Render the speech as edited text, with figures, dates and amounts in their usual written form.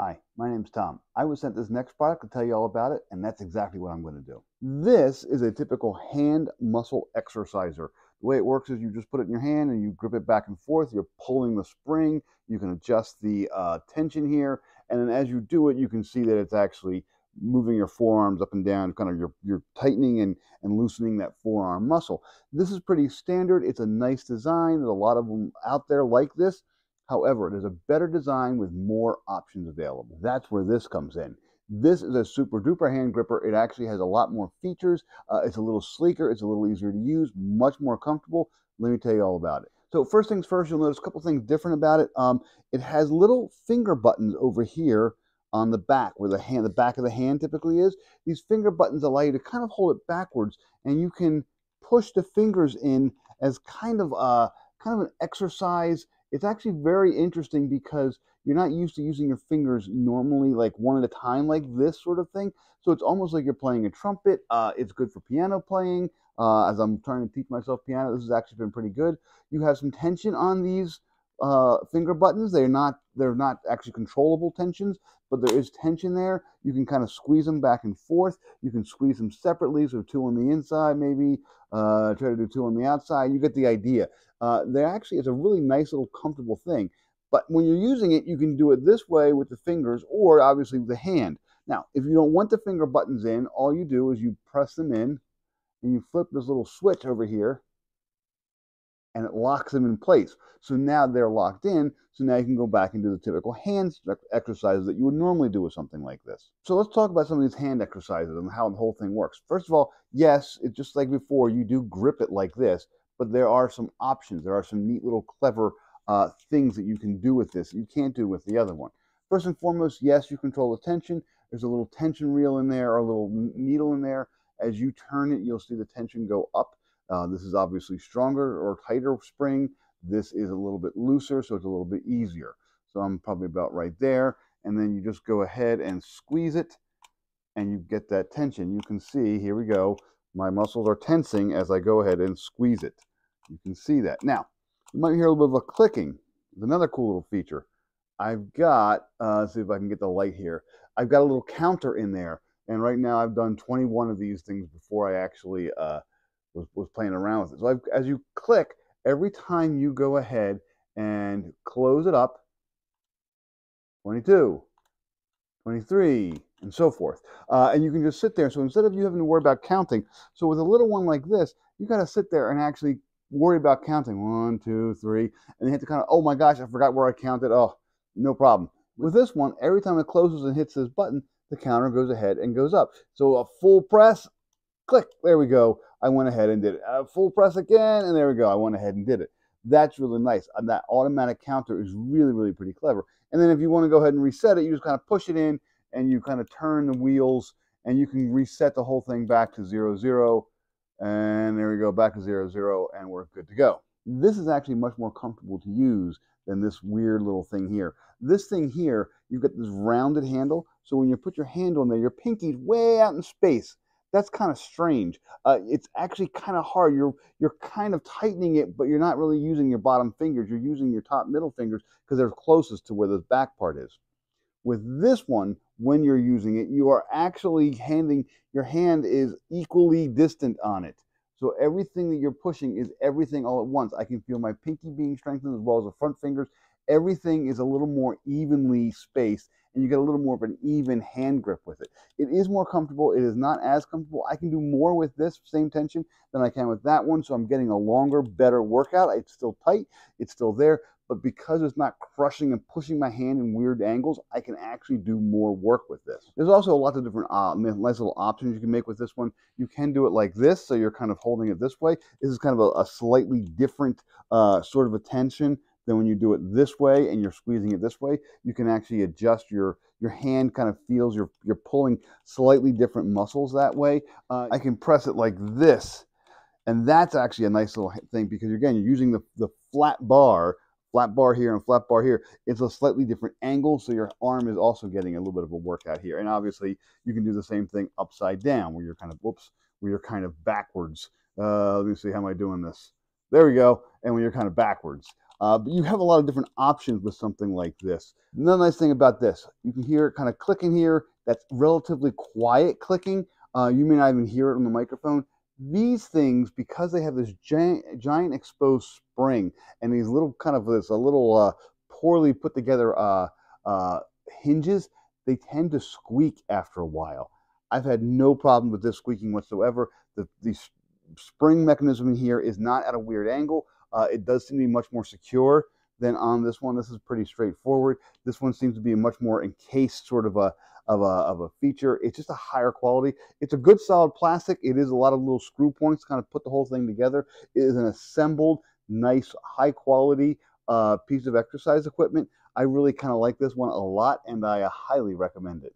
Hi, my name's Tom. I was sent this next product to tell you all about it, and that's exactly what I'm going to do. This is a typical hand muscle exerciser. The way it works is you just put it in your hand and you grip it back and forth. You're pulling the spring. You can adjust the tension here, and then as you do it, you can see that it's actually moving your forearms up and down, kind of you're tightening and loosening that forearm muscle. This is pretty standard. It's a nice design. There's a lot of them out there like this. However, there's a better design with more options available. That's where this comes in. This is a super duper hand gripper. It actually has a lot more features. It's a little sleeker. It's a little easier to use, much more comfortable. Let me tell you all about it. So first things first, you'll notice a couple things different about it. It has little finger buttons over here on the back, where the back of the hand typically is. These finger buttons allow you to kind of hold it backwards, and you can push the fingers in as kind of an exercise. It's actually very interesting because you're not used to using your fingers normally like one at a time like this sort of thing. So it's almost like you're playing a trumpet. It's good for piano playing. As I'm trying to teach myself piano, this has actually been pretty good. You have some tension on these finger buttons. They're not actually controllable tensions, but there is tension there. You can kind of squeeze them back and forth. You can squeeze them separately, so two on the inside maybe, try to do two on the outside. You get the idea. It's a really nice little comfortable thing. But when you're using it, you can do it this way with the fingers or obviously with the hand. Now, if you don't want the finger buttons in, all you do is you press them in and you flip this little switch over here and it locks them in place. So now they're locked in, so now you can go back and do the typical hand exercises that you would normally do with something like this. So let's talk about some of these hand exercises and how the whole thing works. First of all, yes, it's just like before, you do grip it like this, but there are some options. There are some neat little clever things that you can do with this that you can't do with the other one. First and foremost, yes, you control the tension. There's a little tension reel in there or a little needle in there. As you turn it, you'll see the tension go up. This is obviously stronger or tighter spring. This is a little bit looser, so it's a little bit easier. So I'm probably about right there. And then you just go ahead and squeeze it, and you get that tension. You can see, here we go, my muscles are tensing as I go ahead and squeeze it. You can see that. Now, you might hear a little bit of a clicking. There's another cool little feature. I've got, let's see if I can get the light here. I've got a little counter in there. And right now I've done 21 of these things before I actually was playing around with it. So as you click, every time you go ahead and close it up, 22, 23, and so forth. And you can just sit there. So instead of you having to worry about counting, so with a little one like this, you got to sit there and actually worry about counting. 1, 2, 3, and you have to kind of, oh my gosh, I forgot where I counted. Oh, no problem. With this one, every time it closes and hits this button, the counter goes ahead and goes up. So a full press, click, there we go. I went ahead and did it. Full press again, and there we go. I went ahead and did it. That's really nice. And that automatic counter is really, really pretty clever. And then if you want to go ahead and reset it, you just kind of push it in, and you kind of turn the wheels, and you can reset the whole thing back to 0, 0. And there we go, back to 0, 0, and we're good to go. This is actually much more comfortable to use than this weird little thing here. This thing here, you've got this rounded handle, so when you put your hand on there, your pinky's way out in space. That's kind of strange. It's actually kind of hard. You're kind of tightening it, but you're not really using your bottom fingers. You're using your top middle fingers because they're closest to where the back part is. With this one, when you're using it, you are actually your hand is equally distant on it. So everything that you're pushing is everything all at once. I can feel my pinky being strengthened as well as the front fingers. Everything is a little more evenly spaced, and you get a little more of an even hand grip with it. It is more comfortable. It is not as comfortable. I can do more with this same tension than I can with that one, so I'm getting a longer, better workout. It's still tight. It's still there. But because it's not crushing and pushing my hand in weird angles, I can actually do more work with this. There's also a lot of different nice little options you can make with this one. You can do it like this, so you're kind of holding it this way. This is kind of a slightly different sort of a tension than when you do it this way and you're squeezing it this way. You can actually adjust your hand kind of feels you're pulling slightly different muscles that way. I can press it like this, and that's actually a nice little thing because again, you're using the flat bar here and flat bar here. It's a slightly different angle, so your arm is also getting a little bit of a workout here. And obviously, you can do the same thing upside down, where you're kind of, where you're kind of backwards. Let me see, how am I doing this? There we go. And when you're kind of backwards. But you have a lot of different options with something like this. Another nice thing about this, you can hear it kind of clicking here. That's relatively quiet clicking. You may not even hear it on the microphone. These things, because they have this giant exposed spring and these little kind of this a little poorly put together hinges, they tend to squeak after a while. I've had no problem with this squeaking whatsoever. The spring mechanism in here is not at a weird angle. It does seem to be much more secure than on this one. This is pretty straightforward. This one seems to be a much more encased sort of a feature. It's just a higher quality. It's a good solid plastic. It is a lot of little screw points kind of put the whole thing together. It is an assembled, nice, high quality piece of exercise equipment. I really kind of like this one a lot, and I highly recommend it.